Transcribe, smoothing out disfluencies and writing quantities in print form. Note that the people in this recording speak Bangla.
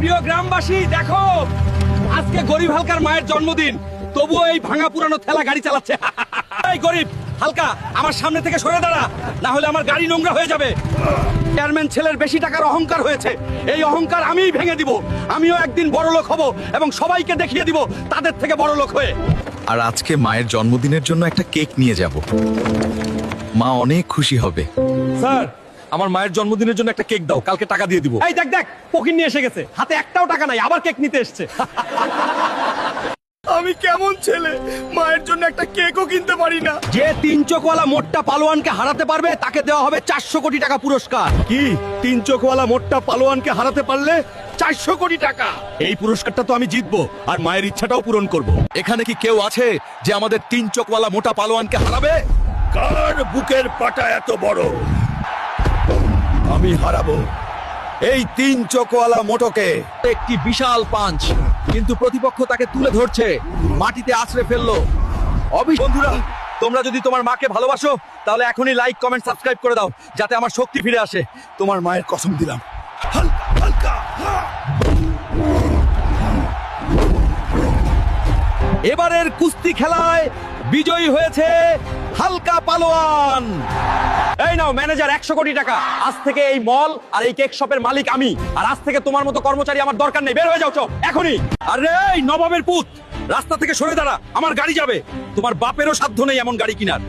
প্রিয় গ্রামবাসী দেখো, আজকে গরিব হালকার মায়ের জন্মদিন, তবুও এই ভাঙা পুরানো ঠেলা গাড়ি চালাচ্ছে। এই গরিব হালকা, আমার সামনে থেকে সরে দাঁড়া, না হলে আমার গাড়ি নোংরা হয়ে যাবে। চেয়ারম্যান ছেলের বেশি টাকার অহংকার হয়েছে, এই অহংকার আমিই ভেঙে দিব। আমিও একদিন বড় লোক হব এবং সবাইকে দেখিয়ে দিব তাদের থেকে বড় লোক হয়ে। আর আজকে মায়ের জন্মদিনের জন্য একটা কেক নিয়ে যাব, মা অনেক খুশি হবে। স্যার, আমার মায়ের জন্মদিনের জন্য একটা কেক দাও, কালকে টাকা দিয়ে দিব। এই দেখ দেখ, ফকির নিয়ে এসে গেছে, হাতে একটাও টাকা নাই, আবার কেক নিতে এসেছে। আমি কেমন ছেলে, মায়ের জন্য একটা কেকও কিনতে পারি না। যে 3 চোখওয়ালা মোটটা পালোয়ানকে হারাতে পারবে তাকে দেওয়া হবে 400 কোটি টাকা পুরস্কার। কি 3 চোখওয়ালা মোটটা পালোয়ানকে হারাতে পারলে 400 কোটি টাকা? এই পুরস্কারটা তো আমি জিতবো, আর মায়ের ইচ্ছাটাও পূরণ করব। এখানে কি কেউ আছে যে আমাদের 3 চোখওয়ালা মোটা পালোয়ানকে হারাবে? কার বুকের পাটা এত বড়? আমি হারাবো এই 3 চোখওয়ালা মোটকে। একটি বিশাল পাঞ্চ, কিন্তু প্রতিপক্ষ তাকে তুলে ধরছে, মাটিতে আছড়ে ফেললো। বন্ধুরা, তোমরা যদি তোমার মাকে ভালোবাসো তাহলে এখনই লাইক, কমেন্ট, সাবস্ক্রাইব করে দাও, যাতে আমার শক্তি ফিরে আসে। তোমার মায়ের কসম দিলাম। হালকা হালকা এবারের কুস্তি খেলায় বিজয়ী হয়েছে হালকা পালোয়ান। এই নাও ম্যানেজার, 100 কোটি টাকা। আজ থেকে এই মল আর এই কেক শপের মালিক আমি, আর আজ থেকে তোমার মতো কর্মচারী আমার দরকার নেই। বের হয়ে যাও চো এখনই। আরে এই নবাবের পুত, রাস্তা থেকে সরে দাঁড়া, আমার গাড়ি যাবে। তোমার বাপেরও সাধ্য নেই এমন গাড়ি কিনার।